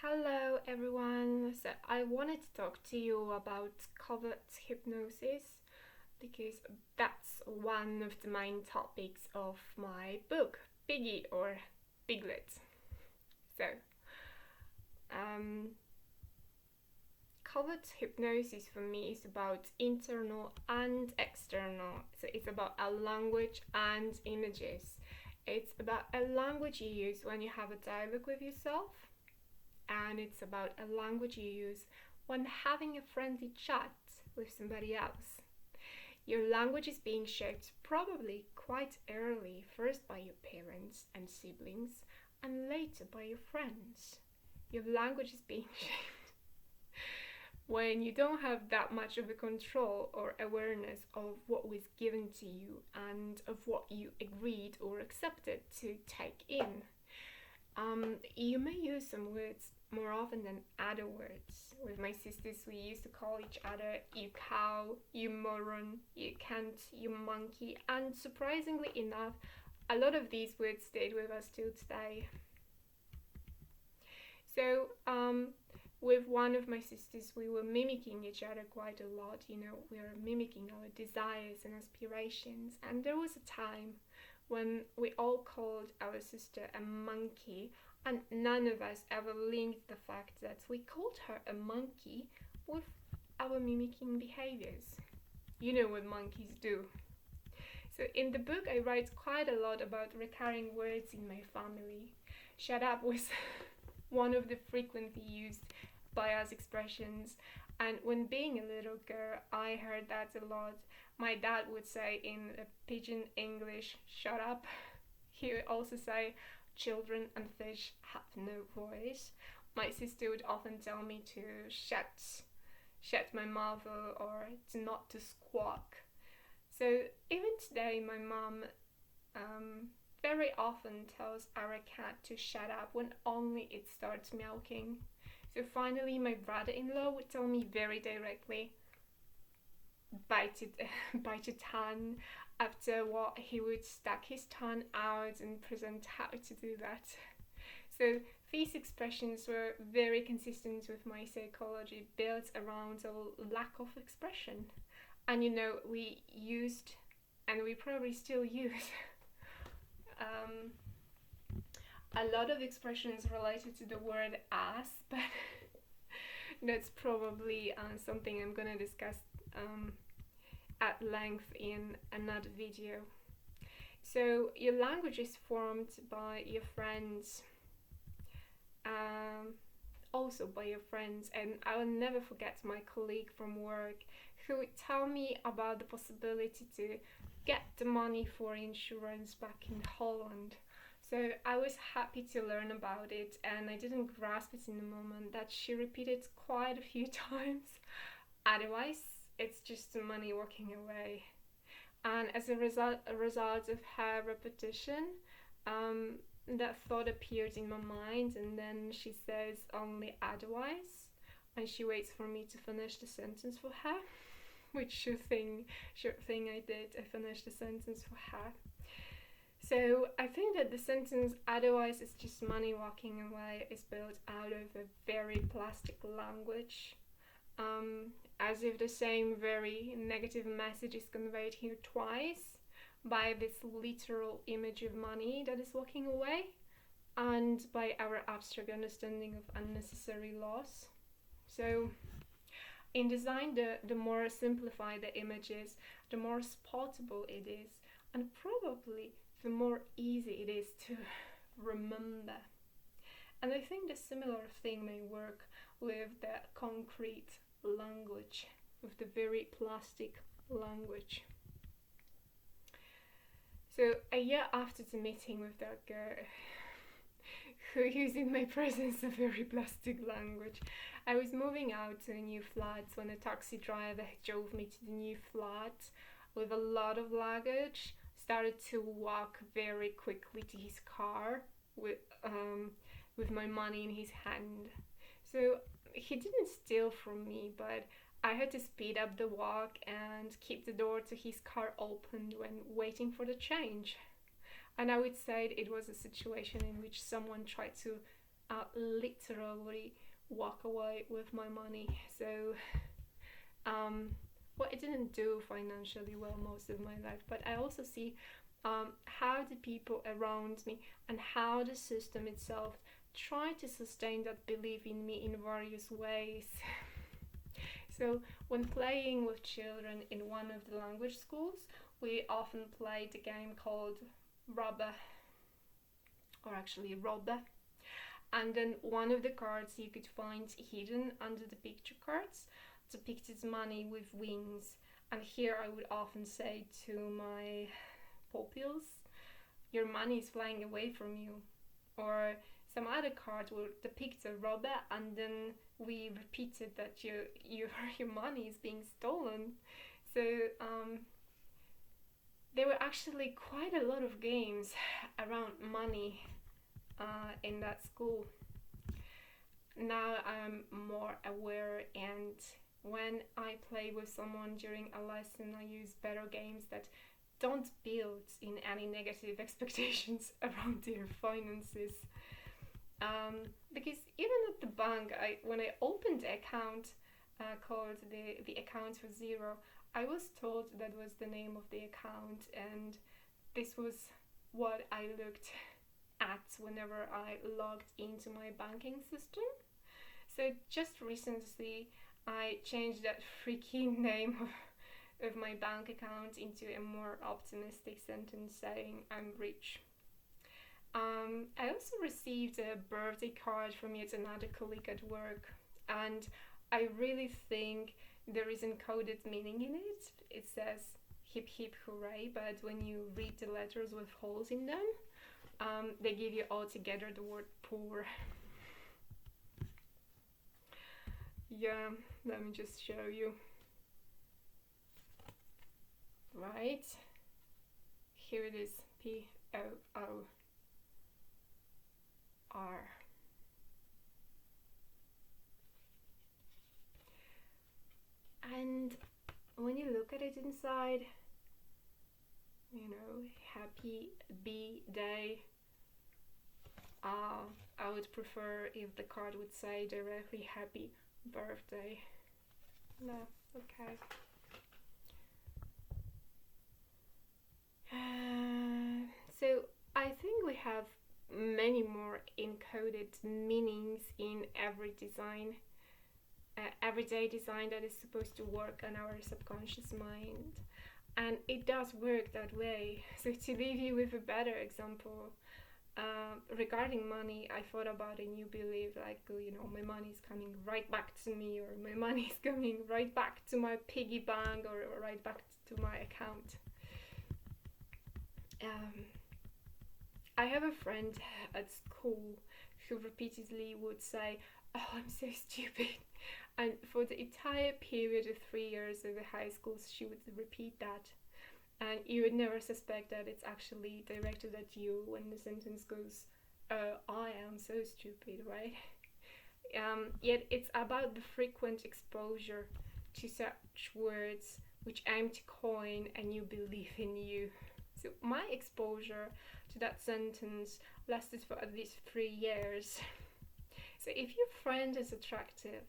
Hello everyone. So I wanted to talk to you about covert hypnosis because that's one of the main topics of my book, Piggy or Piglet. So, um, covert hypnosis for me is about internal and external. So it's about a language and images. It's about a language you use when you have a dialogue with yourself, and it's about a language you use when having a friendly chat with somebody else. Your language is being shaped probably quite early, first by your parents and siblings, and later by your friends. Your language is being shaped when you don't have that much of a control or awareness of what was given to you and of what you agreed or accepted to take in. You may use some words more often than other words. With my sisters, we used to call each other you cow, you moron, you cunt, you monkey, and surprisingly enough, a lot of these words stayed with us till today. So, with one of my sisters, we were mimicking each other quite a lot. We were mimicking our desires and aspirations, and there was a time when we all called our sister a monkey, and none of us ever linked the fact that we called her a monkey with our mimicking behaviors. You know what monkeys do. So in the book I write quite a lot about recurring words in my family. Shut up was one of the frequently used by us expressions, and when being a little girl I heard that a lot. My dad would say in a pidgin English, shut up. He would also say, children and fish have no voice. My sister would often tell me to shut my mouth, or to not to squawk. So even today my mom very often tells our cat to shut up when only it starts meowing. So finally my brother-in-law would tell me very directly, bite your tongue. After what, he would stick his tongue out and present how to do that. So these expressions were very consistent with my psychology, built around a lack of expression. And we used, and we probably still use, a lot of expressions related to the word ass, but that's probably something I'm gonna discuss at length in another video. So your language is formed by your friends, also by your friends, and I will never forget my colleague from work who would tell me about the possibility to get the money for insurance back in Holland. So I was happy to learn about it, and I didn't grasp it in the moment. That she repeated quite a few times. Otherwise, it's just the money walking away. And as a result of her repetition, that thought appeared in my mind, and then she says only otherwise, and she waits for me to finish the sentence for her, which sure thing I did. I finished the sentence for her. So I think that the sentence otherwise is just money walking away is built out of a very plastic language, as if the same very negative message is conveyed here twice by this literal image of money that is walking away, and by our abstract understanding of unnecessary loss. So in design, the more simplified the image is, the more spottable it is, and probably the more easy it is to remember. And I think the similar thing may work with the concrete language, with the very plastic language. So a year after the meeting with that girl who used in my presence a very plastic language, I was moving out to a new flat when a taxi driver drove me to the new flat with a lot of luggage, started to walk very quickly to his car with my money in his hand. So he didn't steal from me, but I had to speed up the walk and keep the door to his car open when waiting for the change. And I would say it was a situation in which someone tried to literally walk away with my money. So, well, I didn't do financially well most of my life, but I also see how the people around me and how the system itself try to sustain that belief in me in various ways. So, when playing with children in one of the language schools, we often played a game called Rubber, or actually Robber. And then one of the cards you could find hidden under the picture cards depicted money with wings. And here I would often say to my pupils, your money is flying away from you. Or some other card will depict a robber, and then we repeated that your money is being stolen. So there were actually quite a lot of games around money in that school. Now I'm more aware, and when I play with someone during a lesson, I use better games that don't build in any negative expectations around their finances. Because even at the bank, when I opened the account called the account for zero, I was told that was the name of the account, and this was what I looked at whenever I logged into my banking system. So just recently, I changed that freaking name of my bank account into a more optimistic sentence saying I'm rich. I also received a birthday card from yet another colleague at work, and I really think there is encoded meaning in it. It says hip hip hooray, but when you read the letters with holes in them, they give you altogether the word poor. Yeah, let me just show you. Right, here it is, POOR. And when you look at it inside, happy B-Day. I would prefer if the card would say directly happy birthday. No, okay. So I think we have many more encoded meanings in every design, everyday design that is supposed to work on our subconscious mind. And it does work that way. So to leave you with a better example, regarding money, I thought about a new belief like, my money is coming right back to me, or my money is coming right back to my piggy bank, or right back to my account. I have a friend at school who repeatedly would say, "Oh, I'm so stupid." And for the entire period of 3 years of the high school, she would repeat that. And you would never suspect that it's actually directed at you when the sentence goes, I am so stupid, right? Yet it's about the frequent exposure to such words which aim to coin a new belief in you. So my exposure to that sentence lasted for at least 3 years. So if your friend is attractive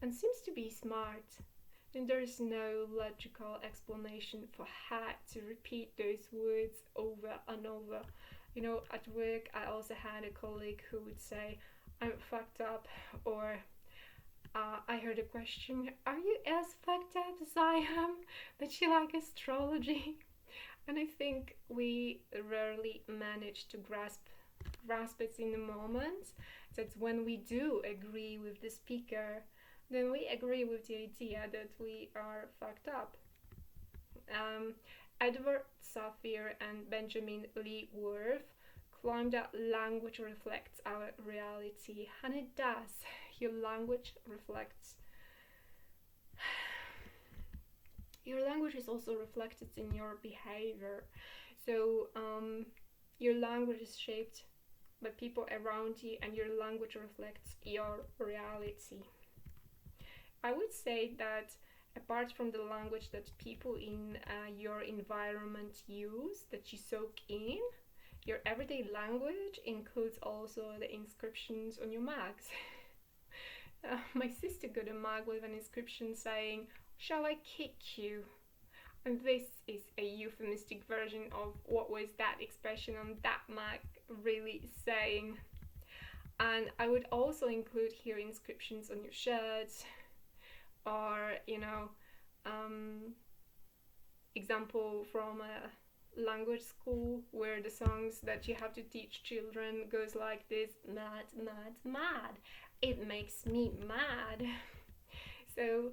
and seems to be smart, then there is no logical explanation for how to repeat those words over and over. At work, I also had a colleague who would say, "I'm fucked up," or I heard a question, "Are you as fucked up as I am? That you like astrology?" And I think we rarely manage to grasp it in the moment. That when we do agree with the speaker, then we agree with the idea that we are fucked up. Edward Safir and Benjamin Lee Worth claim that language reflects our reality, and it does. Your language is also reflected in your behavior. So your language is shaped by people around you, and your language reflects your reality. I would say that apart from the language that people in your environment use, that you soak in, Your everyday language includes also the inscriptions on your mugs. My sister got a mug with an inscription saying, "Shall I kick you?" And this is a euphemistic version of what was that expression on that mug really saying. And I would also include here inscriptions on your shirts, or example from a language school where the songs that you have to teach children goes like this: mad, mad, mad. It makes me mad. So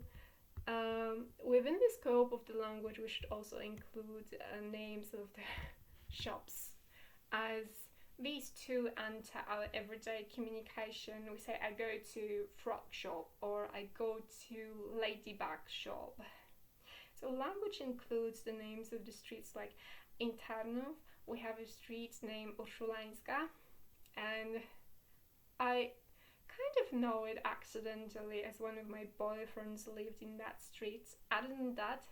within the scope of the language, we should also include names of the shops, as these two enter our everyday communication. We say, I go to frog shop, or I go to ladybug shop. So language includes the names of the streets, like in Tarnów we have a street named Urszulańska, and I kind of know it accidentally, as one of my boyfriends lived in that street. Other than that,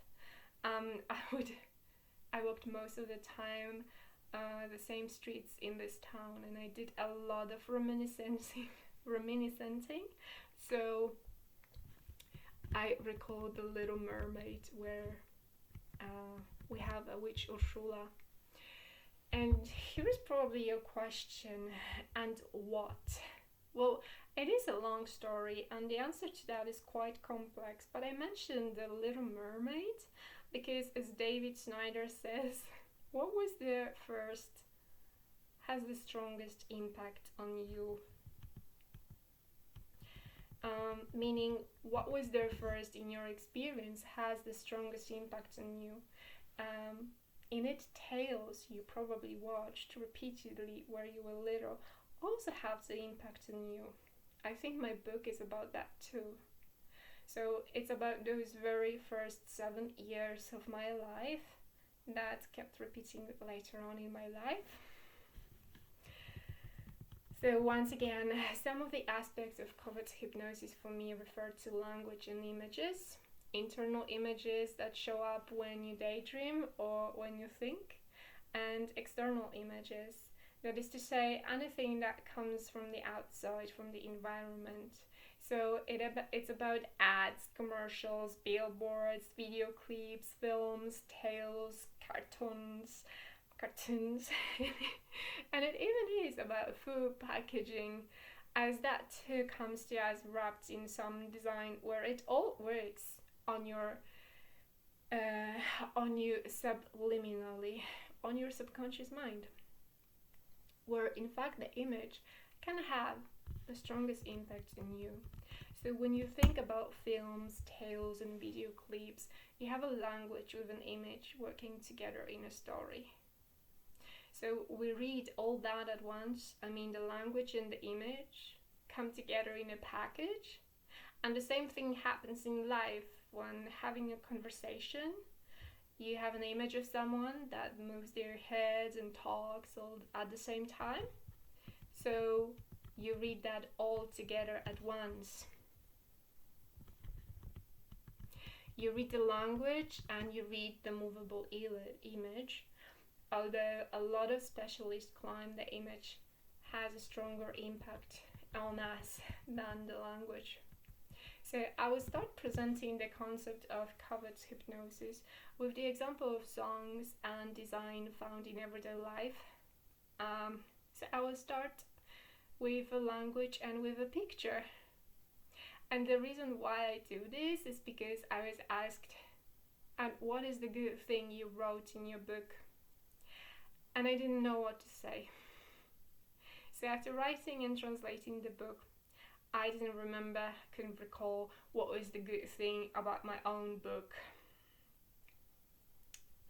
I walked most of the time the same streets in this town, and I did a lot of reminiscing. So I recall The Little Mermaid, where we have a witch Ursula. And here's probably your question: and what? Well, it is a long story, and the answer to that is quite complex, but I mentioned The Little Mermaid because, as David Snyder says, what was the first has the strongest impact on you? Meaning, what was there first in your experience has the strongest impact on you. In it, tales you probably watched repeatedly where you were little also have the impact on you. I think my book is about that too. So it's about those very first 7 years of my life that kept repeating later on in my life. So once again, some of the aspects of covert hypnosis for me refer to language and images. Internal images that show up when you daydream or when you think, and external images, that is to say, anything that comes from the outside, from the environment. So it's about ads, commercials, billboards, video clips, films, tales, cartoons, and it even is about food packaging, as that too comes to us wrapped in some design where it all works on you subliminally, on your subconscious mind, where in fact the image can have the strongest impact on you. So when you think about films, tales, and video clips, you have a language with an image working together in a story. So we read all that at once. I mean, the language and the image come together in a package. And the same thing happens in life when having a conversation. You have an image of someone that moves their head and talks all at the same time. So you read that all together at once. You read the language and you read the movable image. Although a lot of specialists claim the image has a stronger impact on us than the language. So I will start presenting the concept of covert hypnosis with the example of songs and design found in everyday life. So I will start with a language and with a picture. And the reason why I do this is because I was asked, and what is the good thing you wrote in your book? And I didn't know what to say. So after writing and translating the book, I didn't remember, couldn't recall what was the good thing about my own book.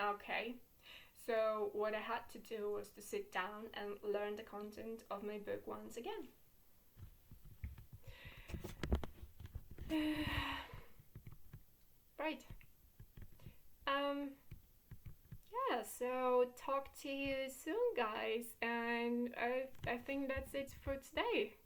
Okay, so what I had to do was to sit down and learn the content of my book once again. Right. Yeah, so talk to you soon, guys, and I think that's it for today.